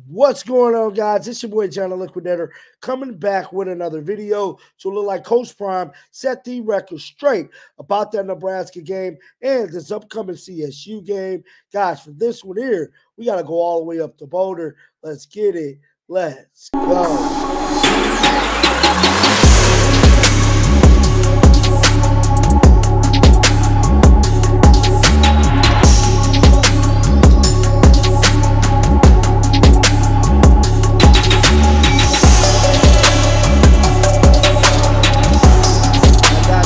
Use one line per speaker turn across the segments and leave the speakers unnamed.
What's going on, guys? It's your boy John the Liquidator coming back with another video. So it look like Coach Prime set the record straight about that Nebraska game and this upcoming CSU game. Guys, for this one here, we got to go all the way up to Boulder. Let's get it. Let's go.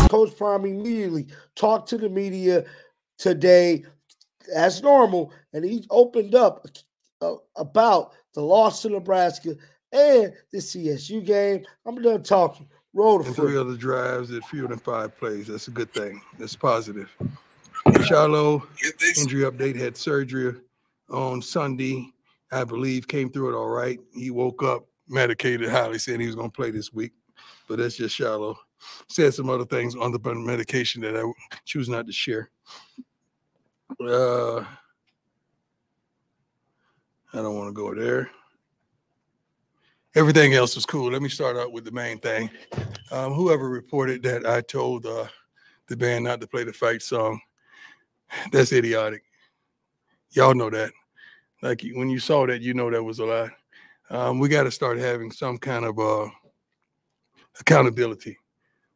Coach Prime immediately talked to the media today as normal, and he opened up about the loss to Nebraska and the CSU game. I'm done talking. Roll the
and
free.
3 other drives at fewer than 5 plays. That's a good thing. That's positive. Shiloh, injury update, had surgery on Sunday. I believe came through it all right. He woke up medicated, highly said he was going to play this week, but that's just Shiloh. Said some other things on the medication that I choose not to share. I don't want to go there. Everything else was cool. Let me start out with the main thing. Whoever reported that I told the band not to play the fight song, that's idiotic. Y'all know that. Like when you saw that, you know that was a lie. We got to start having some kind of accountability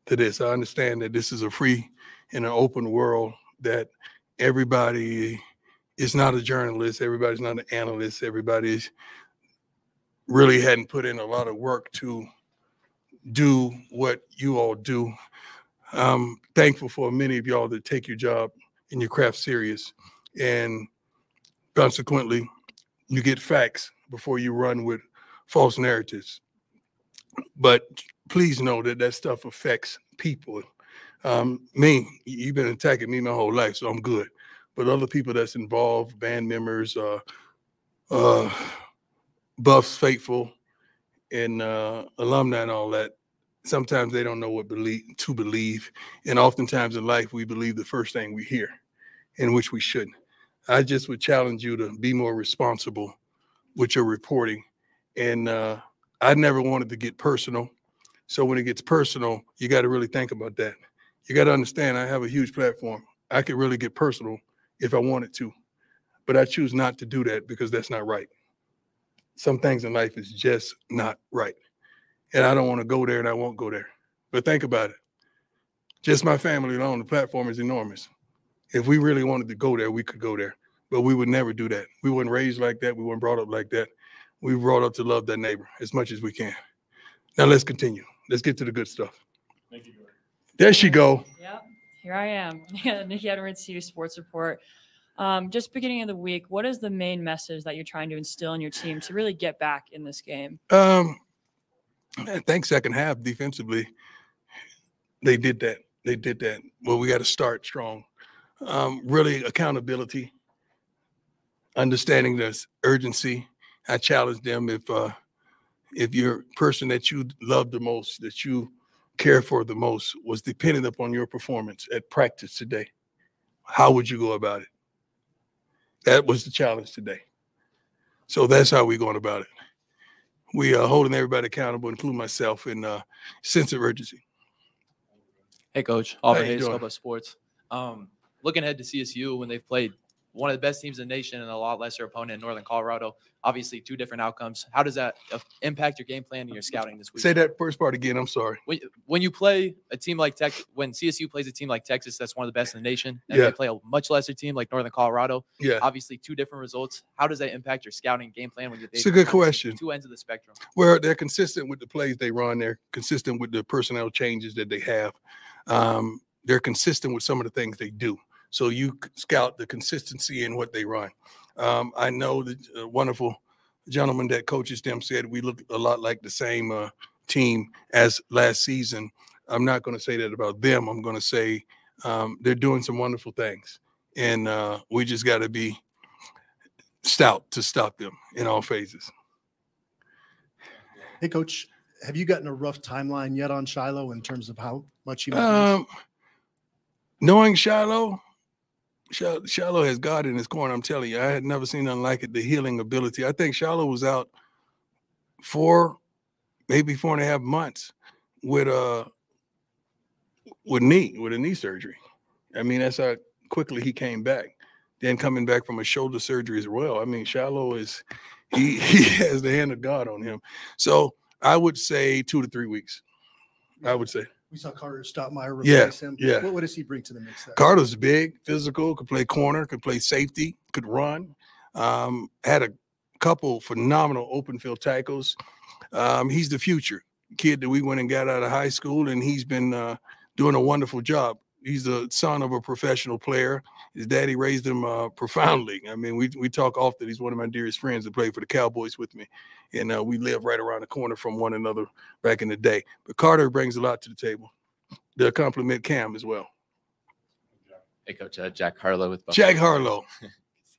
to this. I understand that this is a free and an open world, that everybody is not a journalist, everybody's not an analyst, everybody's really hadn't put in a lot of work to do what you all do. I'm thankful for many of y'all that take your job and your craft serious, and consequently, you get facts before you run with false narratives. But please know that that stuff affects people. Me, you've been attacking me my whole life, so I'm good. But other people that's involved, band members, Buffs, Faithful, and alumni and all that, sometimes they don't know what to believe. And oftentimes in life, we believe the first thing we hear, in which we shouldn't. I just would challenge you to be more responsible with your reporting. And I never wanted to get personal. So when it gets personal, you got to really think about that. You got to understand, I have a huge platform. I could really get personal if I wanted to, but I choose not to do that because that's not right. Some things in life is just not right. And I don't want to go there, and I won't go there. But think about it. Just my family alone, the platform is enormous. If we really wanted to go there, we could go there. But we would never do that. We weren't raised like that. We weren't brought up like that. We were brought up to love that neighbor as much as we can. Now let's continue. Let's get to the good stuff.
Thank you, George.
There she go.
Yep, here I am. Nikki Edwards, CU Sports Report. Just beginning of the week, what is the main message that you're trying to instill in your team to really get back in this game?
I think second half defensively, they did that. They did that. Well, we got to start strong. Really accountability, understanding this urgency. I challenge them, if your person that you love the most, that you care for the most, was dependent upon your performance at practice today, how would you go about it? That was the challenge today. So that's how we're going about it. We are holding everybody accountable, including myself, in sense of urgency.
Hey, Coach. Auburn Hayes, Scopa Sports. Looking ahead to CSU, when they've played one of the best teams in the nation and a lot lesser opponent in Northern Colorado, obviously 2 different outcomes. How does that impact your game plan and your scouting this week?
Say that first part again. I'm sorry.
When you play a team like Texas, when CSU plays a team like Texas, that's one of the best in the nation, and
yeah,
they play a much lesser team like Northern Colorado.
Yeah.
Obviously 2 different results. How does that impact your scouting game plan when you're
It's a good question.
2 ends of the spectrum?
Well, they're consistent with the plays they run. They're consistent with the personnel changes that they have. They're consistent with some of the things they do. So you scout the consistency in what they run. I know that a wonderful gentleman that coaches them said we look a lot like the same team as last season. I'm not going to say that about them. I'm going to say they're doing some wonderful things. And we just got to be stout to stop them in all phases.
Hey, Coach, have you gotten a rough timeline yet on Shiloh in terms of how much he might lose?
Knowing Shiloh, Shallow has God in his corner. I'm telling you, I had never seen nothing like it. The healing ability. I think Shallow was out maybe 4.5 months with a knee surgery. I mean, that's how quickly he came back. Then coming back from a shoulder surgery as well. I mean, Shallow he has the hand of God on him. So I would say 2 to 3 weeks. I would say.
We saw Carter Stottmeyer replace him.
Yeah.
What does he bring to the mix there?
Carter's big, physical, could play corner, could play safety, could run. Had a couple phenomenal open field tackles. He's the future kid that we went and got out of high school, and he's been doing a wonderful job. He's the son of a professional player. His daddy raised him profoundly. I mean, we talk often. He's one of my dearest friends that played for the Cowboys with me. And we live right around the corner from one another back in the day. But Carter brings a lot to the table. They'll compliment Cam as well.
Hey, Coach, Jack Harlow with Buffalo.
Jack Harlow.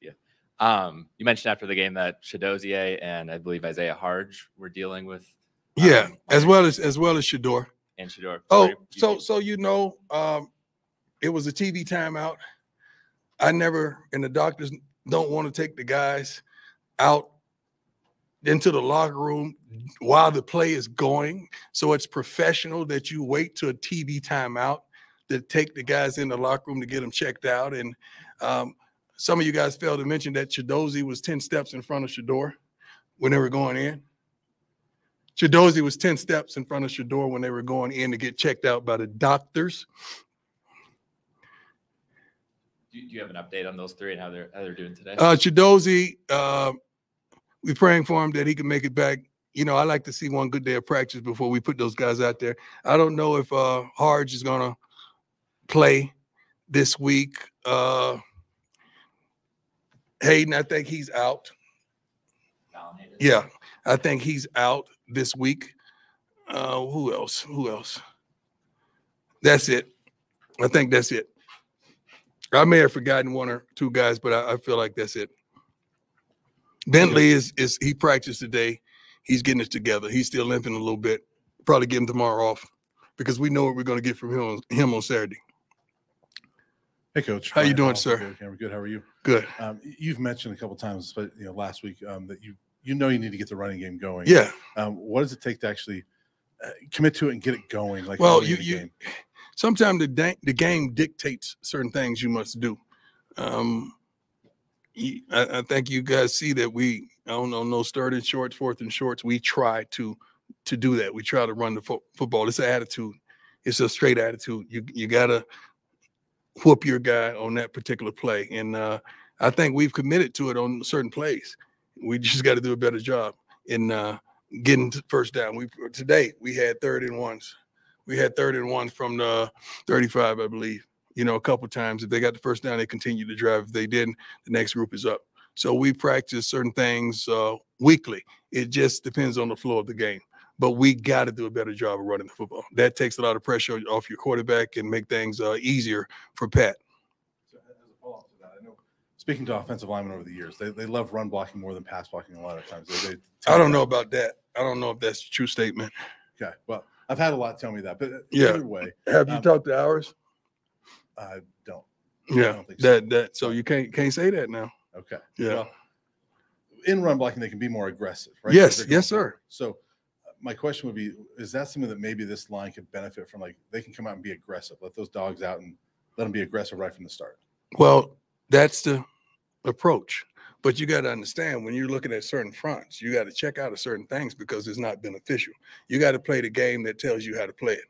Yeah. You mentioned after the game that Shadozier and I believe Isaiah Harge were dealing with.
As well as Shador.
And Shador.
Oh, so it was a TV timeout. And the doctors don't want to take the guys out into the locker room while the play is going. So it's professional that you wait to a TV timeout to take the guys in the locker room to get them checked out. And some of you guys failed to mention that Shadozi was 10 steps in front of Shador when they were going in. Shadozi was 10 steps in front of Shador when they were going in to get checked out by the doctors.
Do you have an update on those three and how they're doing today?
Shadozi, we're praying for him that he can make it back. You know, I like to see one good day of practice before we put those guys out there. I don't know if Harge is going to play this week. Hayden, I think he's out. Yeah, I think he's out this week. Who else? That's it. I think that's it. I may have forgotten one or two guys, but I feel like that's it. Bentley he practiced today. He's getting it together. He's still limping a little bit. Probably give him tomorrow off because we know what we're going to get from him on Saturday.
Hey, Coach.
How you doing, sir?
We're good. How are you?
Good.
You've mentioned a couple times, but last week that you need to get the running game going.
Yeah.
What does it take to actually commit to it and get it going? Like,
well, sometimes the game dictates certain things you must do. I think you guys see that no third and shorts, fourth and shorts. We try to do that. We try to run the football. It's an attitude. It's a straight attitude. You gotta whoop your guy on that particular play, and I think we've committed to it on certain plays. We just got to do a better job in getting to first down. Today we had 3rd and 1s. We had 3rd and 1 from the 35, I believe. A couple times. If they got the first down, they continue to drive. If they didn't, the next group is up. So we practice certain things weekly. It just depends on the flow of the game. But we got to do a better job of running the football. That takes a lot of pressure off your quarterback and make things easier for Pat.
So as a follow-up to that, I know speaking to offensive linemen over the years, they love run blocking more than pass blocking a lot of times.
I don't know about that. I don't know if that's a true statement.
Okay. Well, I've had a lot tell me that. But either way.
Have you talked to ours?
I don't.
Yeah.
I don't think so.
That so you can't say that now.
Okay.
Yeah.
Well, in run blocking, they can be more aggressive, right?
Yes, sir.
So my question would be, is that something that maybe this line could benefit from? Like, they can come out and be aggressive, let those dogs out and let them be aggressive right from the start.
Well, that's the approach. But you got to understand, when you're looking at certain fronts, you got to check out certain things because it's not beneficial. You got to play the game that tells you how to play it.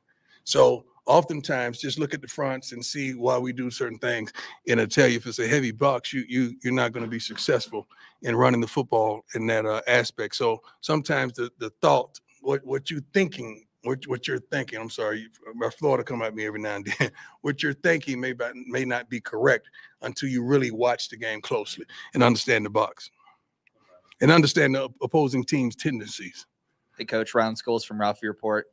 So oftentimes, just look at the fronts and see why we do certain things, and it'll tell you if it's a heavy box, you're not going to be successful in running the football in that aspect. So sometimes the thought, what you're thinking. I'm sorry, my Florida come at me every now and then. What you're thinking may not be correct until you really watch the game closely and understand the box and understand the opposing team's tendencies.
Hey, Coach, Ryan Scholes from Ralphie Report.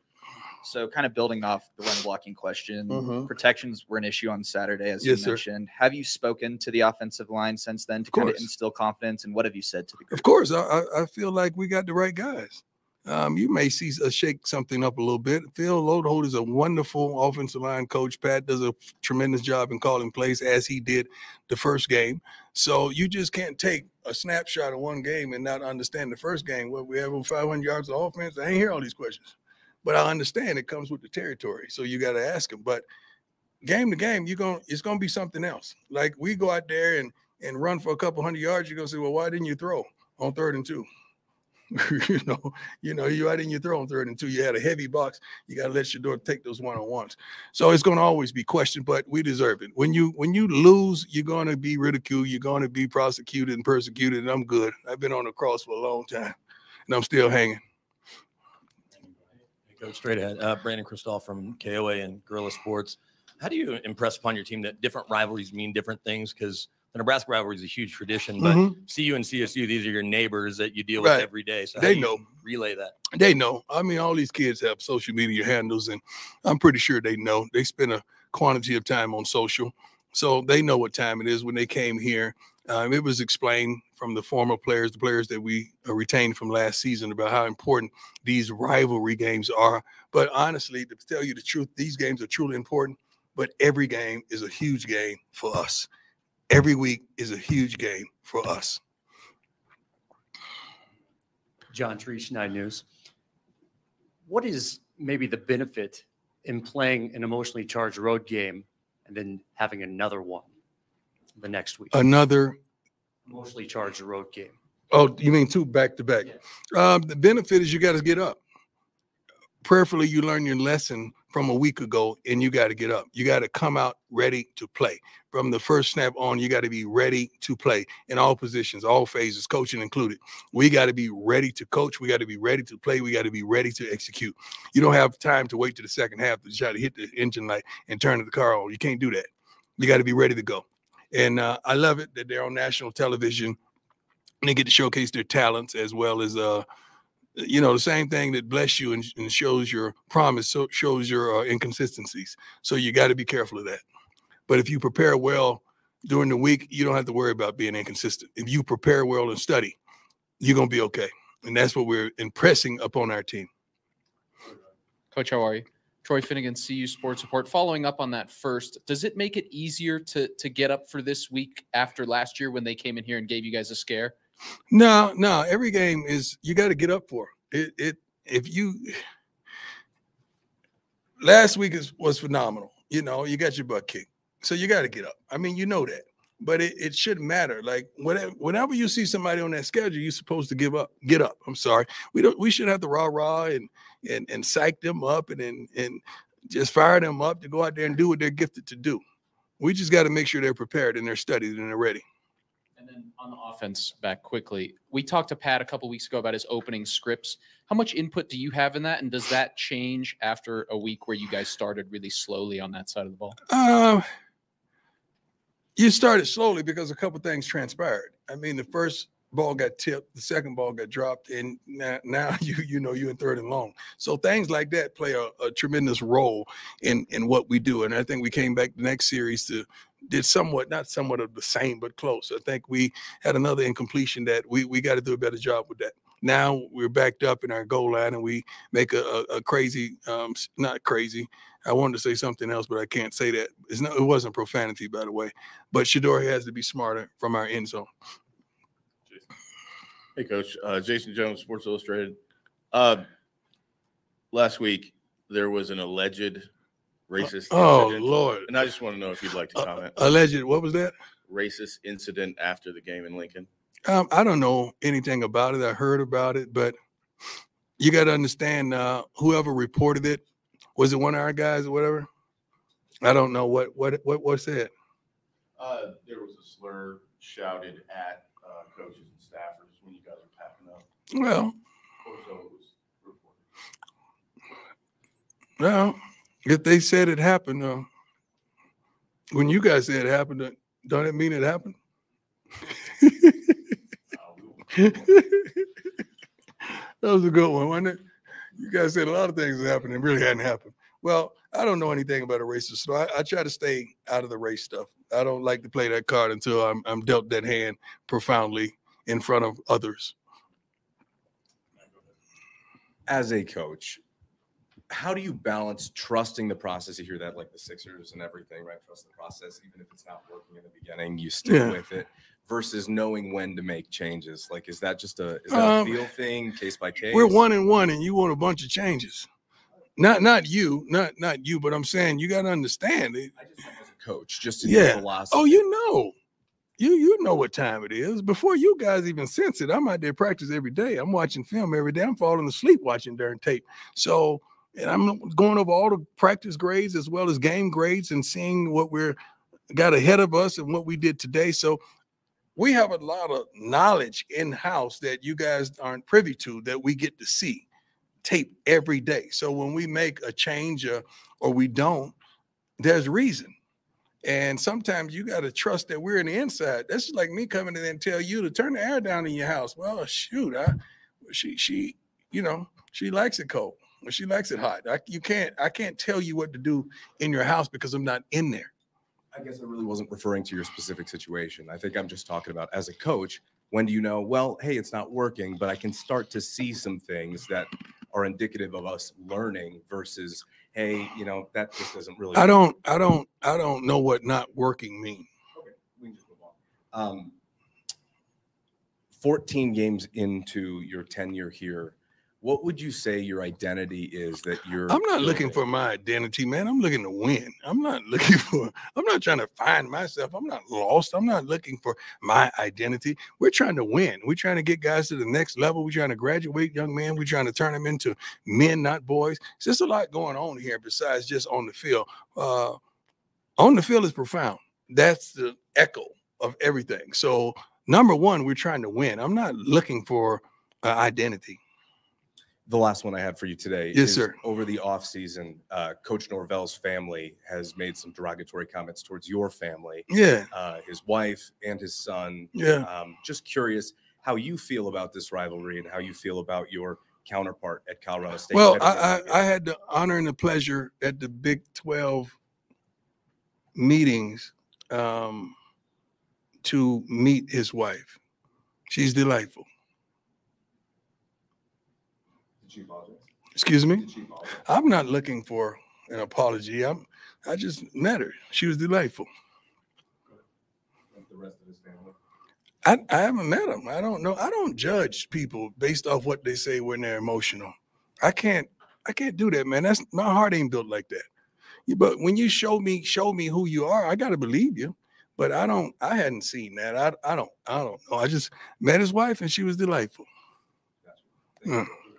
So kind of building off the run blocking question, protections were an issue on Saturday, as you mentioned. Have you spoken to the offensive line since then to kind of instill confidence, and what have you said to the group?
Of course. I feel like we got the right guys. you may see us shake something up a little bit. Phil Lodeholt is a wonderful offensive line coach. Pat does a tremendous job in calling plays, as he did the first game. So you just can't take a snapshot of one game and not understand the first game. Well, we have over 500 yards of offense. I ain't hear all these questions. But I understand it comes with the territory. So you got to ask them. But game to game, it's going to be something else. Like we go out there and run for a couple hundred yards, you're going to say, well, why didn't you throw on 3rd and 2? Why didn't you throw on 3rd and 2? You had a heavy box. You got to let Shedeur take those one-on-ones. So it's going to always be questioned, but we deserve it. When you lose, you're going to be ridiculed. You're going to be prosecuted and persecuted, and I'm good. I've been on the cross for a long time, and I'm still hanging.
Coach, straight ahead. Brandon Kristoff from KOA and Guerrilla Sports. How do you impress upon your team that different rivalries mean different things? Because the Nebraska rivalry is a huge tradition, but CU and CSU, these are your neighbors that you deal with every day. So
they know.
Relay that.
They know. I mean, all these kids have social media handles, and I'm pretty sure they know. They spend a quantity of time on social, so they know what time it is when they came here. It was explained from the former players, the players that we retained from last season, about how important these rivalry games are. But honestly, to tell you the truth, these games are truly important, but every game is a huge game for us. Every week is a huge game for us.
John Treese, 9 News. What is maybe the benefit in playing an emotionally charged road game and then having another one the next week?
Another
emotionally charged road game.
Oh, you mean 2 back-to-back? Yeah. The benefit is you got to get up. Prayerfully, you learn your lesson from a week ago, and you got to get up. You got to come out ready to play. From the first snap on, you got to be ready to play in all positions, all phases, coaching included. We got to be ready to coach. We got to be ready to play. We got to be ready to execute. You don't have time to wait to the second half to try to hit the engine light and turn the car on. You can't do that. You got to be ready to go. And I love it that they're on national television and they get to showcase their talents, as well as the same thing that bless you and shows your promise, so shows your inconsistencies. So you got to be careful of that. But if you prepare well during the week, you don't have to worry about being inconsistent. If you prepare well and study, you're going to be okay. And that's what we're impressing upon our team.
Coach, how are you? Troy Finnegan, CU Sports Report. Following up on that first, does it make it easier to get up for this week after last year when they came in here and gave you guys a scare?
No. Every game is, you got to get up for it. Last week was phenomenal. You got your butt kicked. So you got to get up. I mean, you know that. But it shouldn't matter. Like whenever you see somebody on that schedule, you're supposed to get up. I'm sorry. We should have to rah and psych them up and just fire them up to go out there and do what they're gifted to do. We just got to make sure they're prepared and they're studied and they're ready.
And then on the offense, back quickly, we talked to Pat a couple weeks ago about his opening scripts. How much input do you have in that? And does that change after a week where you guys started really slowly on that side of the ball?
You started slowly because a couple things transpired. I mean, the first ball got tipped, the second ball got dropped, and now you're in 3rd and long. So things like that play a tremendous role in what we do. And I think we came back the next series did not somewhat of the same, but close. I think we had another incompletion that we got to do a better job with that. Now we're backed up in our goal line and we make a crazy, not crazy. I wanted to say something else, but I can't say that. It wasn't profanity, by the way. But Shedeur has to be smarter from our end zone.
Hey, Coach. Jason Jones, Sports Illustrated. Last week, there was an alleged racist incident.
Lord.
And I just want to know if you'd like to comment.
Alleged, what was that?
Racist incident after the game in Lincoln.
I don't know anything about it. I heard about it, but you got to understand, whoever reported it, was it one of our guys or whatever? I don't know what said.
There was a slur shouted at coaches and staffers when you guys were packing up.
Well,
or so it was reported.
Well, if they said it happened, when you guys said it happened, don't it mean it happened? That was a good one, wasn't it? You guys said a lot of things that happened and really hadn't happened. Well, I don't know anything about a racist, so I try to stay out of the race stuff. I don't like to play that card until I'm dealt that hand profoundly in front of others.
as a coach, how do you balance trusting the process? You hear that like the Sixers and everything, right? Trust the process, even if it's not working in the beginning, you stick with it, versus knowing when to make changes. Like, is that just a feel thing, case by case?
We're 1-1, and you want a bunch of changes. Not you, but I'm saying you got to understand it. I just as a coach, just in your philosophy. Oh, you know what time it is before you guys even sense it. I'm out there practice every day. I'm watching film every day. I'm falling asleep watching during tape. So. And I'm going over all the practice grades as well as game grades and seeing what we're got ahead of us and what we did today. So we have a lot of knowledge in-house that you guys aren't privy to that we get to see tape every day. So when we make a change or we don't, there's reason. And sometimes you got to trust that we're in the inside. That's just like me coming in and tell you to turn the air down in your house. Well, shoot, she likes it cold. Well, she likes it hot. I can't tell you what to do in your house because I'm not in there.
I guess I really wasn't referring to your specific situation. I think I'm just talking about as a coach, when do you know, well, hey, it's not working, but I can start to see some things that are indicative of us learning versus, hey, that just doesn't really work.
I don't know what not working means.
Okay, we can just move on. 14 games into your tenure here, what would you say your identity is that you're?
I'm not looking for my identity, man. I'm looking to win. I'm not trying to find myself. I'm not lost. I'm not looking for my identity. We're trying to win. We're trying to get guys to the next level. We're trying to graduate young men. We're trying to turn them into men, not boys. There's just a lot going on here besides just on the field. On the field is profound. That's the echo of everything. So number one, we're trying to win. I'm not looking for identity.
The last one I had for you today
is
sir. Over the offseason, Coach Norvell's family has made some derogatory comments towards your family.
Yeah.
His wife and his son.
Yeah.
Just curious how you feel about this rivalry and how you feel about your counterpart at Colorado State.
Well, I had the honor and the pleasure at the Big 12 meetings to meet his wife. She's delightful. Excuse me? I'm not looking for an apology. I just met her. She was delightful.
The rest of his family.
I haven't met him. I don't know. I don't judge people based off what they say when they're emotional. I can't do that, man. My heart ain't built like that. But when you show me who you are, I gotta believe you. But I hadn't seen that. I don't know. I just met his wife and she was delightful.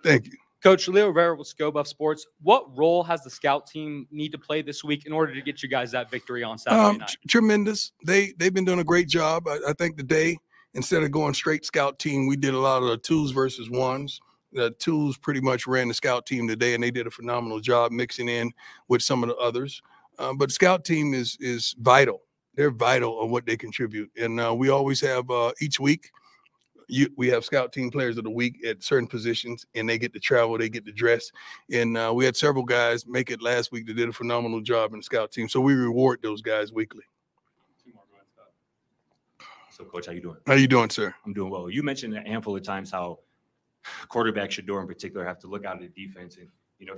Thank you.
Coach Leo Rivera with Go Buff Sports. What role has the scout team need to play this week in order to get you guys that victory on Saturday night?
Tremendous. They've been doing a great job. I think today, instead of going straight scout team, we did a lot of the 2s versus 1s. The 2s pretty much ran the scout team today, and they did a phenomenal job mixing in with some of the others. But the scout team is vital. They're vital on what they contribute. And we always have each week, we have scout team players of the week at certain positions, and they get to travel, they get to dress. And we had several guys make it last week that did a phenomenal job in the scout team. So we reward those guys weekly.
So, Coach, how you doing?
How you doing, sir?
I'm doing well. You mentioned a handful of times how quarterback Shedeur in particular have to look out at the defense and,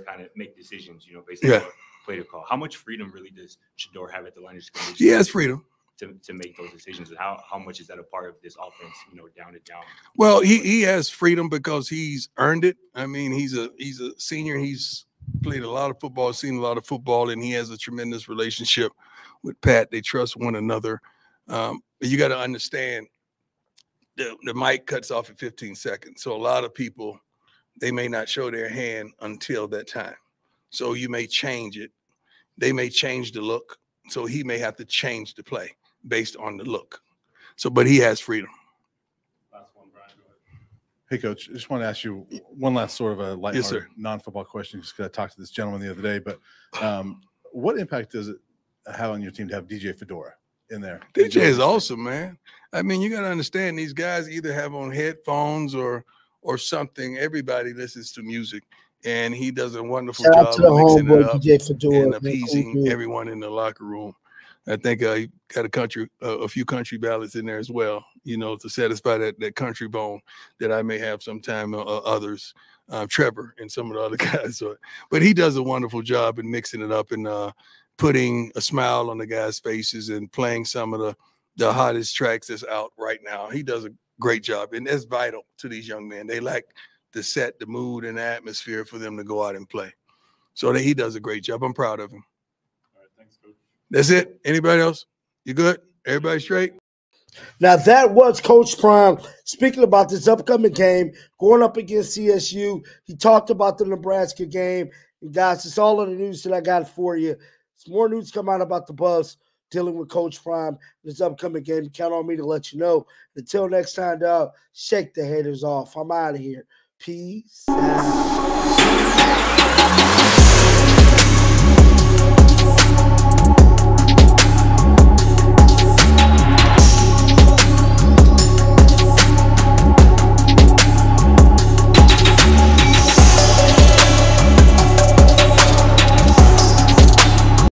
kind of make decisions, based on what play to call. How much freedom really does Shedeur have at the line of scrimmage?
He has freedom
to make those decisions, and how much is that a part of this offense, down to down?
Well, he has freedom because he's earned it. I mean, he's a senior. He's played a lot of football, seen a lot of football, and he has a tremendous relationship with Pat. They trust one another. But you got to understand the mic cuts off at 15 seconds. So a lot of people, they may not show their hand until that time. So you may change it. They may change the look. So he may have to change the play based on the look. So, but he has freedom.
Last one, Brian, go ahead. Hey, Coach, I just want to ask you one last sort of a lighthearted, non-football question, just because I talked to this gentleman the other day. But what impact does it have on your team to have DJ Fedora in there?
DJ is awesome, man. I mean, you got to understand these guys either have on headphones or something. Everybody listens to music. And he does a wonderful job of mixing it up and appeasing everyone in the locker room. I think he got a few country ballads in there as well, you know, to satisfy that country bone that I may have sometime, others, Trevor and some of the other guys. But he does a wonderful job in mixing it up and putting a smile on the guys' faces and playing some of the hottest tracks that's out right now. He does a great job, and that's vital to these young men. They like to set the mood and the atmosphere for them to go out and play. So he does a great job. I'm proud of him.
All right, thanks, Coach.
That's it. Anybody else? You good? Everybody straight?
Now, that was Coach Prime speaking about this upcoming game going up against CSU. He talked about the Nebraska game. And guys, it's all of the news that I got for you. Some more news come out about the Buffs dealing with Coach Prime this upcoming game. Count on me to let you know. Until next time, dog, shake the haters off. I'm out of here. Peace out.